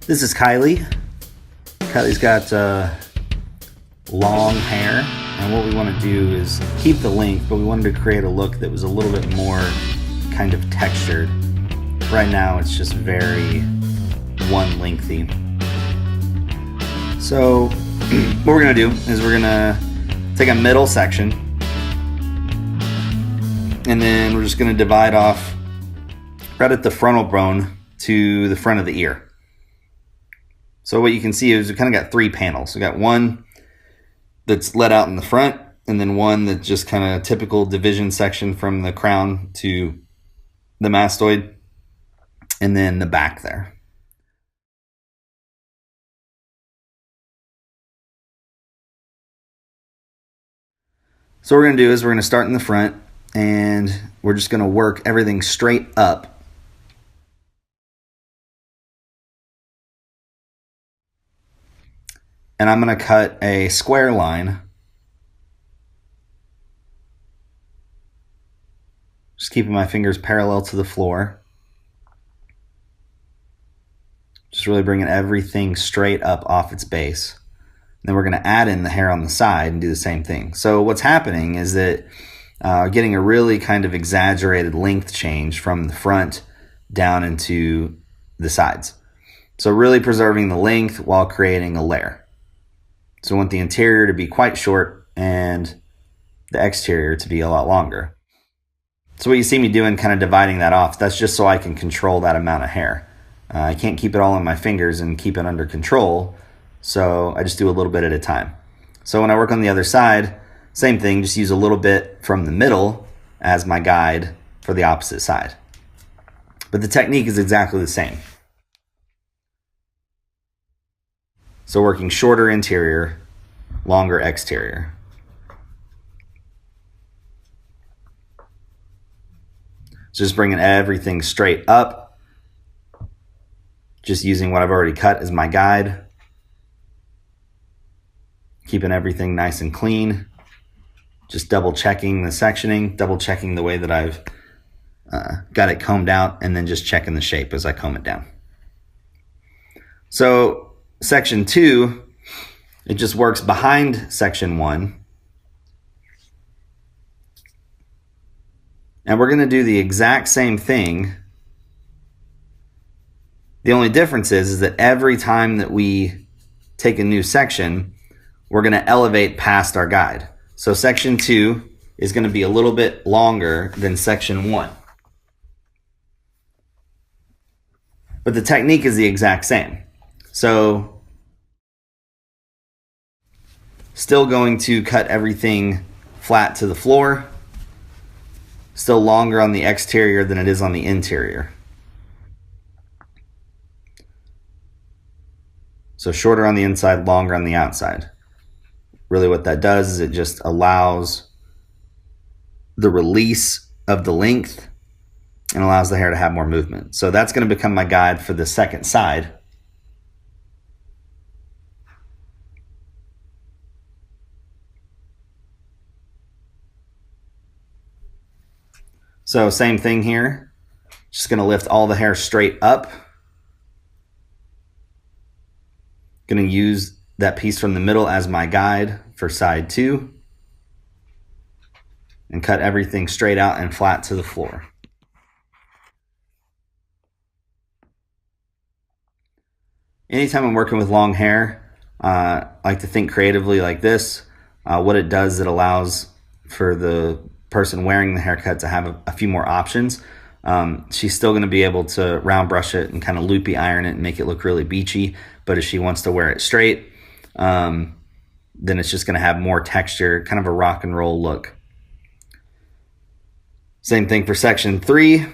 This is Kylie. Kylie's got long hair, and what we want to do is keep the length, but we wanted to create a look that was a little bit more kind of textured. Right now it's just very one lengthy. So what we're going to do is we're going to take a middle section, and then we're just going to divide off right at the frontal bone to the front of the ear. So what you can see is we kind of got three panels. We got one that's let out in the front, and then one that's just kind of typical division section from the crown to the mastoid, and then the back there. So what we're going to do is we're going to start in the front, and we're just going to work everything straight up. And I'm going to cut a square line. Just keeping my fingers parallel to the floor. Just really bringing everything straight up off its base. And then we're going to add in the hair on the side and do the same thing. So what's happening is that getting a really kind of exaggerated length change from the front down into the sides. So really preserving the length while creating a layer. So we want the interior to be quite short and the exterior to be a lot longer. So what you see me doing, kind of dividing that off, that's just so I can control that amount of hair. I can't keep it all in my fingers and keep it under control, so I just do a little bit at a time. So when I work on the other side, same thing, just use a little bit from the middle as my guide for the opposite side. But the technique is exactly the same. So working shorter interior, longer exterior. Just bringing everything straight up. Just using what I've already cut as my guide. Keeping everything nice and clean. Just double checking the sectioning, double checking the way that I've got it combed out, and then just checking the shape as I comb it down. So section 2, it just works behind section 1. And we're going to do the exact same thing. The only difference is that every time that we take a new section, we're going to elevate past our guide. So section 2 is going to be a little bit longer than section 1. But the technique is the exact same. So still going to cut everything flat to the floor. Still longer on the exterior than it is on the interior. So shorter on the inside, longer on the outside. Really what that does is it just allows the release of the length and allows the hair to have more movement. So that's going to become my guide for the second side. So same thing here. Just going to lift all the hair straight up. Going to use that piece from the middle as my guide for side 2. And cut everything straight out and flat to the floor. Anytime I'm working with long hair, I like to think creatively like this. What it does, it allows for the person wearing the haircut to have a few more options. She's still going to be able to round brush it and kind of loopy iron it and make it look really beachy. But if she wants to wear it straight, then it's just going to have more texture, kind of a rock and roll look. Same thing for section 3.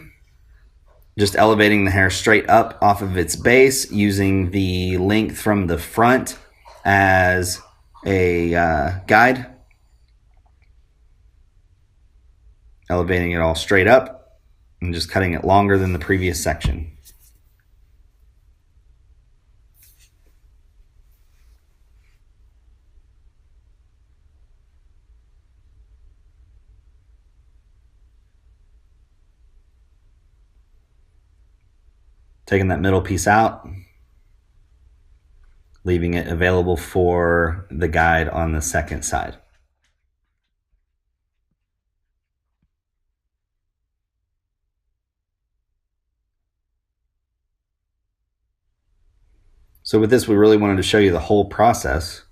Just elevating the hair straight up off of its base, using the length from the front as a guide. Elevating it all straight up and just cutting it longer than the previous section. Taking that middle piece out, leaving it available for the guide on the second side. So with this, we really wanted to show you the whole process,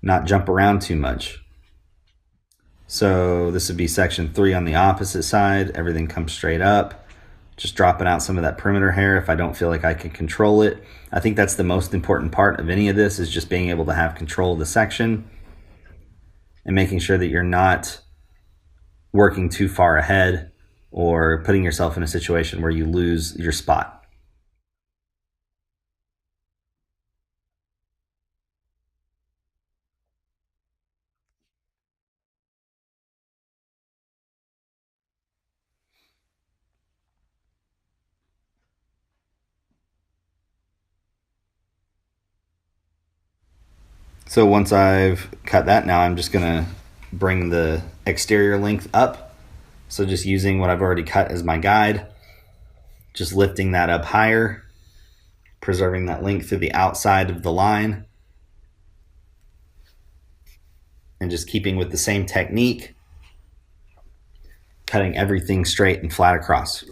not jump around too much. So this would be section 3 on the opposite side. Everything comes straight up. Just dropping out some of that perimeter hair if I don't feel like I can control it. I think that's the most important part of any of this, is just being able to have control of the section and making sure that you're not working too far ahead or putting yourself in a situation where you lose your spot. So once I've cut that, now I'm just gonna bring the exterior length up. So just using what I've already cut as my guide, just lifting that up higher, preserving that length through the outside of the line, and just keeping with the same technique, cutting everything straight and flat across.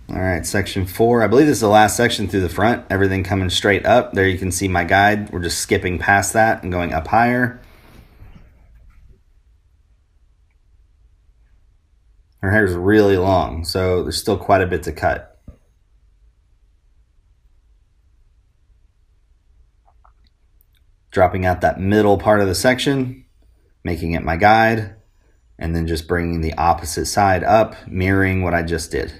All right, section 4. I believe this is the last section through the front. Everything coming straight up. There you can see my guide. We're just skipping past that and going up higher. Her hair is really long, so there's still quite a bit to cut. Dropping out that middle part of the section, making it my guide, and then just bringing the opposite side up, mirroring what I just did.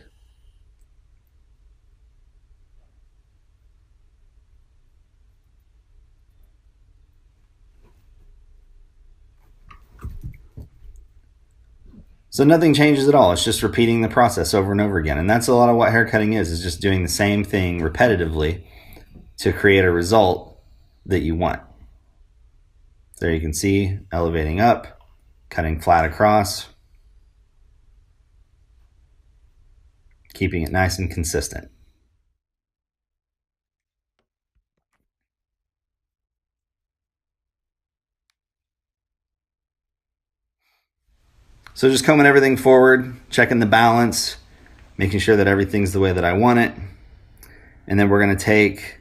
So nothing changes at all. It's just repeating the process over and over again. And that's a lot of what haircutting is just doing the same thing repetitively to create a result that you want. There you can see, elevating up, cutting flat across, keeping it nice and consistent. So just combing everything forward, checking the balance, making sure that everything's the way that I want it. And then we're gonna take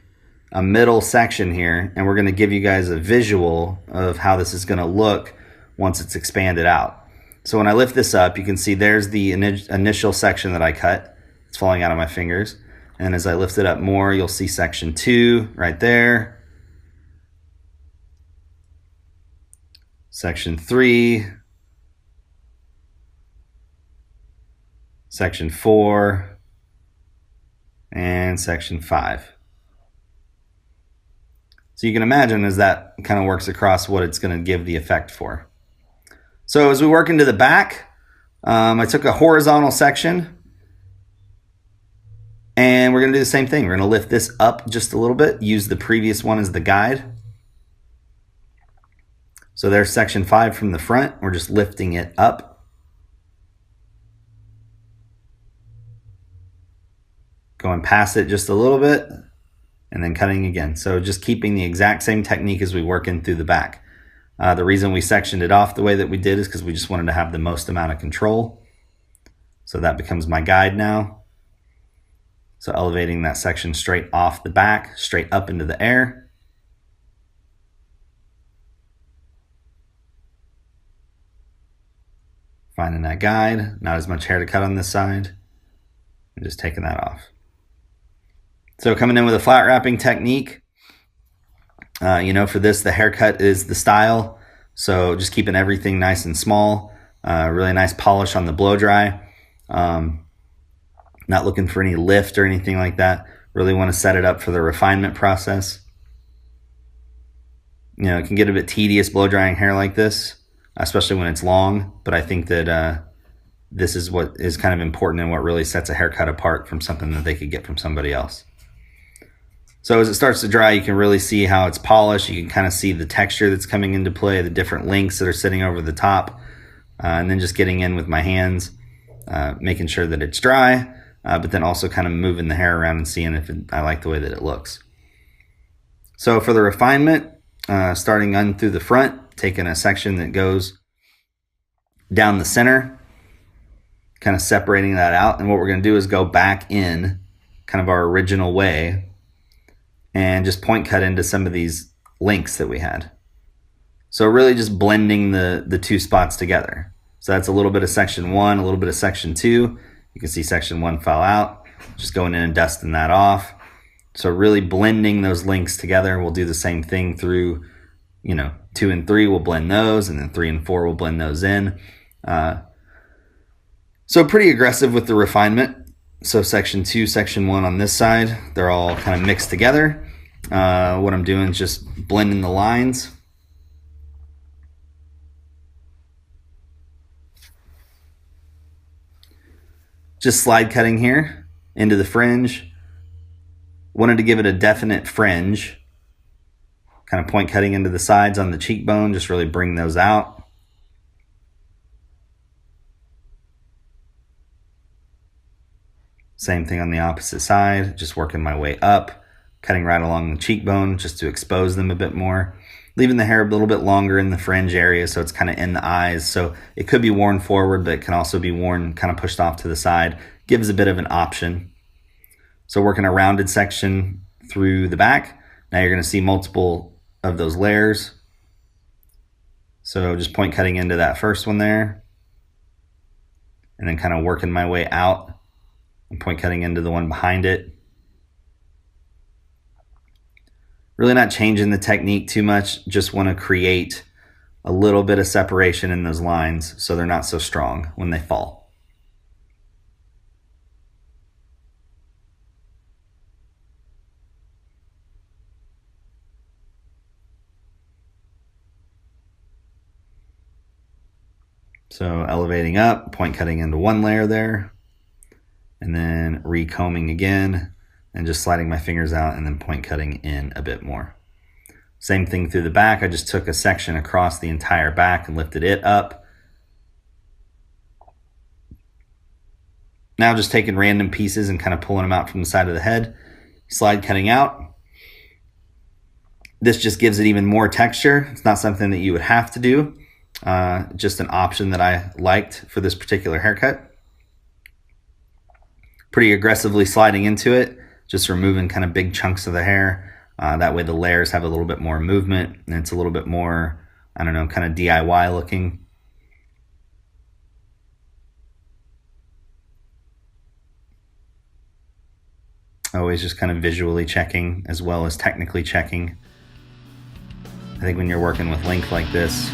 a middle section here and we're gonna give you guys a visual of how this is gonna look once it's expanded out. So when I lift this up, you can see there's the initial section that I cut. It's falling out of my fingers. And as I lift it up more, you'll see section 2 right there. Section 3. Section 4. And section 5. So you can imagine as that kind of works across what it's going to give the effect for. So as we work into the back, I took a horizontal section and we're going to do the same thing. We're going to lift this up just a little bit, use the previous one as the guide. So there's section 5 from the front. We're just lifting it up. Going past it just a little bit and then cutting again. So just keeping the exact same technique as we work in through the back. The reason we sectioned it off the way that we did is because we just wanted to have the most amount of control. So that becomes my guide now. So elevating that section straight off the back, straight up into the air. Finding that guide, not as much hair to cut on this side, and just taking that off. So coming in with a flat wrapping technique. For this, the haircut is the style. So just keeping everything nice and small. Really nice polish on the blow dry. Not looking for any lift or anything like that. Really want to set it up for the refinement process. It can get a bit tedious blow drying hair like this, especially when it's long. But I think that this is what is kind of important and what really sets a haircut apart from something that they could get from somebody else. So as it starts to dry, you can really see how it's polished. You can kind of see the texture that's coming into play, the different links that are sitting over the top, and then just getting in with my hands, making sure that it's dry, but then also kind of moving the hair around and seeing if I like the way that it looks. So for the refinement, starting on through the front, taking a section that goes down the center, kind of separating that out. And what we're going to do is go back in kind of our original way and just point cut into some of these links that we had. So really just blending the two spots together. So that's a little bit of section 1, a little bit of section 2. You can see section 1 fell out. Just going in and dusting that off. So really blending those links together. We'll do the same thing through, 2 and 3, we'll blend those, and then 3 and 4, we'll blend those in. So pretty aggressive with the refinement. So section 2, section 1 on this side, they're all kind of mixed together. What I'm doing is just blending the lines. Just slide cutting here into the fringe. Wanted to give it a definite fringe. Kind of point cutting into the sides on the cheekbone, just really bring those out. Same thing on the opposite side, just working my way up, cutting right along the cheekbone just to expose them a bit more. Leaving the hair a little bit longer in the fringe area so it's kind of in the eyes. So it could be worn forward, but it can also be worn kind of pushed off to the side. Gives a bit of an option. So working a rounded section through the back. Now you're going to see multiple of those layers. So just point cutting into that first one there. And then kind of working my way out. And point cutting into the one behind it. Really not changing the technique too much. Just want to create a little bit of separation in those lines so they're not so strong when they fall. So elevating up, point cutting into one layer there, and then recombing again, and just sliding my fingers out and then point cutting in a bit more. Same thing through the back. I just took a section across the entire back and lifted it up. Now just taking random pieces and kind of pulling them out from the side of the head, slide cutting out. This just gives it even more texture. It's not something that you would have to do. Just an option that I liked for this particular haircut. Pretty aggressively sliding into it, just removing kind of big chunks of the hair. That way the layers have a little bit more movement and it's a little bit more, I don't know, kind of DIY looking. Always just kind of visually checking as well as technically checking. I think when you're working with length like this,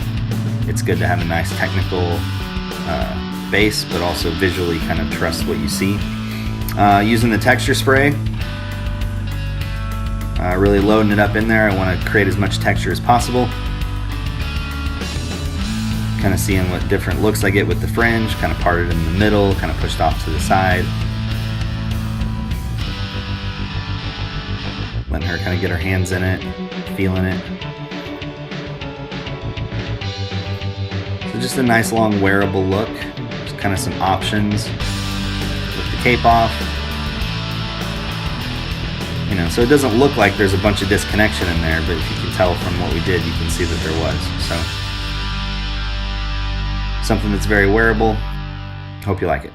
it's good to have a nice technical base, but also visually kind of trust what you see. Using the texture spray, really loading it up in there. I want to create as much texture as possible. Kind of seeing what different looks I get with the fringe, kind of parted in the middle, kind of pushed off to the side. Letting her kind of get her hands in it, feeling it. So just a nice long wearable look. Just kind of some options. With the cape off. You know, so it doesn't look like there's a bunch of disconnection in there, but if you can tell from what we did, you can see that there was. So something that's very wearable. Hope you like it.